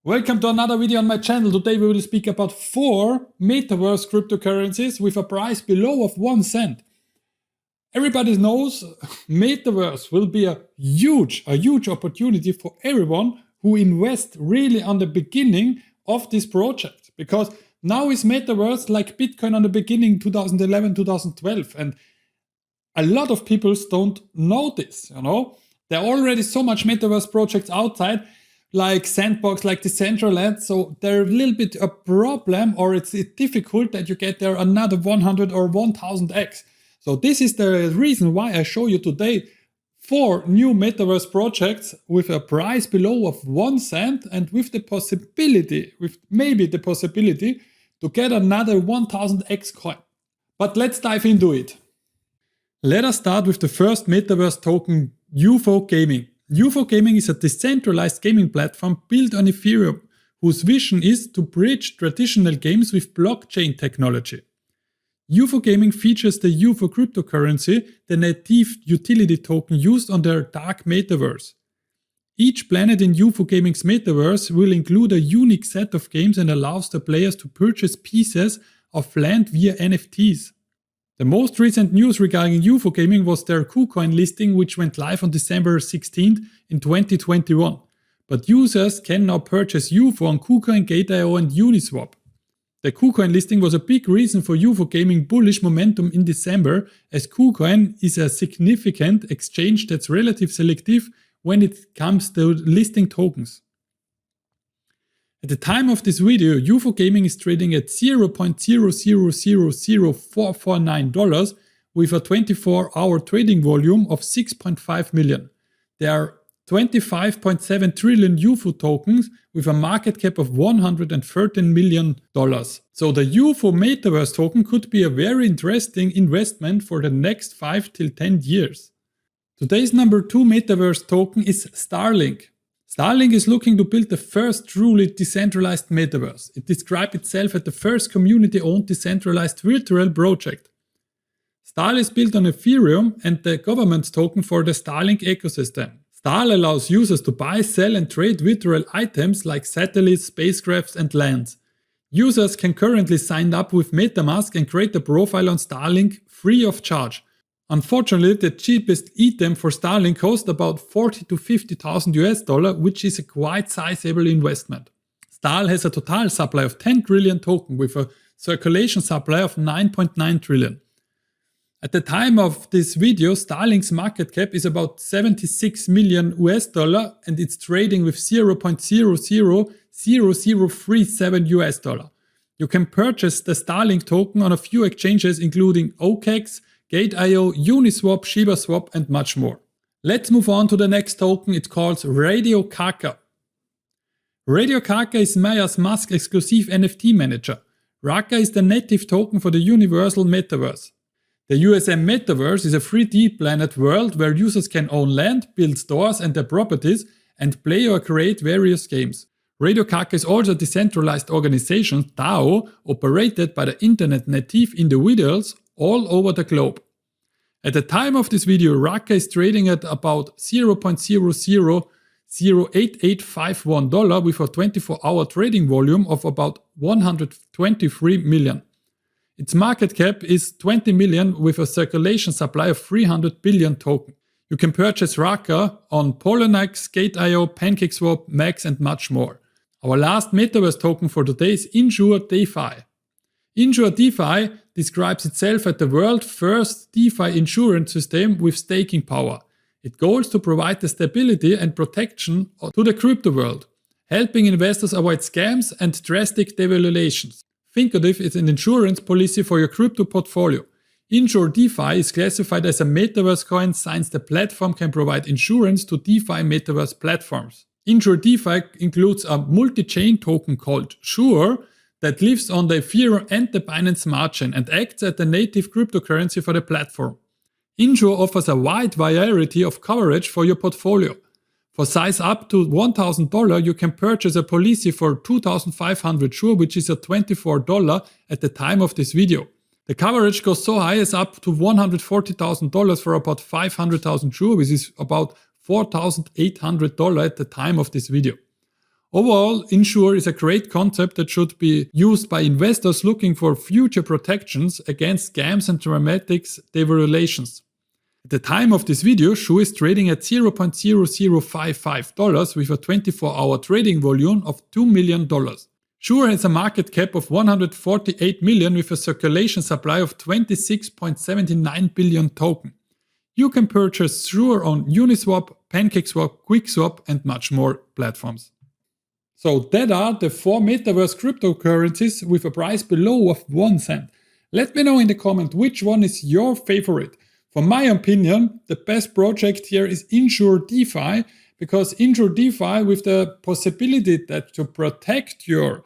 Welcome to another video on my channel. Today we will speak about 4 Metaverse cryptocurrencies with a price below of 1 cent. Everybody knows Metaverse will be a huge opportunity for everyone who invests really on the beginning of this project. Because now is Metaverse like Bitcoin on the beginning 2011, 2012. And a lot of people don't know this, you know. There are already so much Metaverse projects outside, like Sandbox, like Decentraland, so they're a little bit a problem, or it's difficult that you get there another 100 or 1000x. So this is the reason why I show you today 4 new Metaverse projects with a price below of 1 cent and with the possibility, to get another 1000x coin. But let's dive into it. Let us start with the first Metaverse token, UFO Gaming. UFO Gaming is a decentralized gaming platform built on Ethereum, whose vision is to bridge traditional games with blockchain technology. UFO Gaming features the UFO cryptocurrency, the native utility token used on their dark metaverse. Each planet in UFO Gaming's metaverse will include a unique set of games and allows the players to purchase pieces of land via NFTs. The most recent news regarding UFO Gaming was their KuCoin listing, which went live on December 16th in 2021. But users can now purchase UFO on KuCoin, Gate.io and Uniswap. The KuCoin listing was a big reason for UFO Gaming bullish momentum in December, as KuCoin is a significant exchange that's relatively selective when it comes to listing tokens. At the time of this video, UFO Gaming is trading at $0.000449 with a 24-hour trading volume of 6.5 million. There are 25.7 trillion UFO tokens with a market cap of $113 million. So the UFO Metaverse token could be a very interesting investment for the next 5 till 10 years. Today's number 2 Metaverse token is Starlink. Starlink is looking to build the first truly decentralized metaverse. It describes itself as the first community-owned decentralized virtual project. Starl is built on Ethereum and the government's token for the Starlink ecosystem. Starl allows users to buy, sell and trade virtual items like satellites, spacecrafts and lands. Users can currently sign up with MetaMask and create a profile on Starlink free of charge. Unfortunately, the cheapest item for Starlink costs about $40,000 to $50,000 which is a quite sizable investment. Starl has a total supply of 10 trillion token with a circulation supply of 9.9 trillion. At the time of this video, Starlink's market cap is about $76 million and it's trading with $0.000037. You can purchase the Starlink token on a few exchanges including OKEx, Gate.io, Uniswap, ShibaSwap and much more. Let's move on to the next token. It's called Radiokaka. Radiokaka is Maya's Musk exclusive NFT manager. Raka is the native token for the universal metaverse. The USM Metaverse is a 3D planet world where users can own land, build stores and their properties, and play or create various games. Radiokaka is also a decentralized organization, DAO, operated by the internet native individuals all over the globe. At the time of this video, Raka is trading at about $0.000851 with a 24-hour trading volume of about 123 million. Its market cap is 20 million with a circulation supply of 300 billion token. You can purchase Raka on Poloniex, Gate.io, PancakeSwap, Max and much more. Our last Metaverse token for today is Insured Defi. Insured Defi describes itself as the world's first DeFi insurance system with staking power. It goals to provide the stability and protection to the crypto world, helping investors avoid scams and drastic devaluations. Think of it as an insurance policy for your crypto portfolio. Insured DeFi is classified as a Metaverse coin since the platform can provide insurance to DeFi Metaverse platforms. Insured DeFi includes a multi-chain token called Sure that lives on the Ethereum and the BINANCE smart chain and acts as the native cryptocurrency for the platform. Insure offers a wide variety of coverage for your portfolio. For size up to $1,000, you can purchase a policy for 2,500 Sure, which is at $24 at the time of this video. The coverage goes so high as up to $140,000 for about 500,000 Sure, which is about $4,800 at the time of this video. Overall, Insured is a great concept that should be used by investors looking for future protections against scams and dramatic devaluations. At the time of this video, SHU is trading at $0.0055 with a 24-hour trading volume of $2 million. SHU has a market cap of 148 million with a circulation supply of 26.79 billion token. You can purchase SHU on Uniswap, PancakeSwap, QuickSwap and much more platforms. So that are the 4 Metaverse cryptocurrencies with a price below of 1 cent. Let me know in the comment which one is your favorite. For my opinion, the best project here is Insured Defi, because Insured Defi with the possibility that to protect your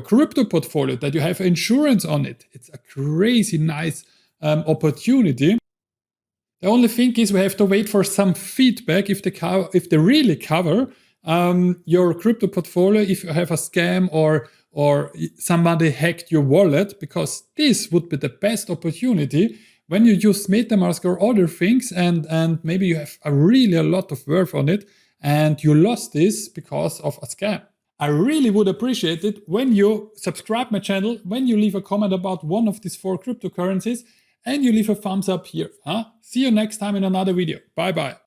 crypto portfolio, that you have insurance on it. It's a crazy nice opportunity. The only thing is we have to wait for some feedback if they really cover your crypto portfolio, if you have a scam or somebody hacked your wallet, because this would be the best opportunity when you use MetaMask or other things and maybe you have a lot of worth on it and you lost this because of a scam. I really would appreciate it when you subscribe my channel, when you leave a comment about one of these 4 cryptocurrencies and you leave a thumbs up here. See you next time in another video. Bye bye.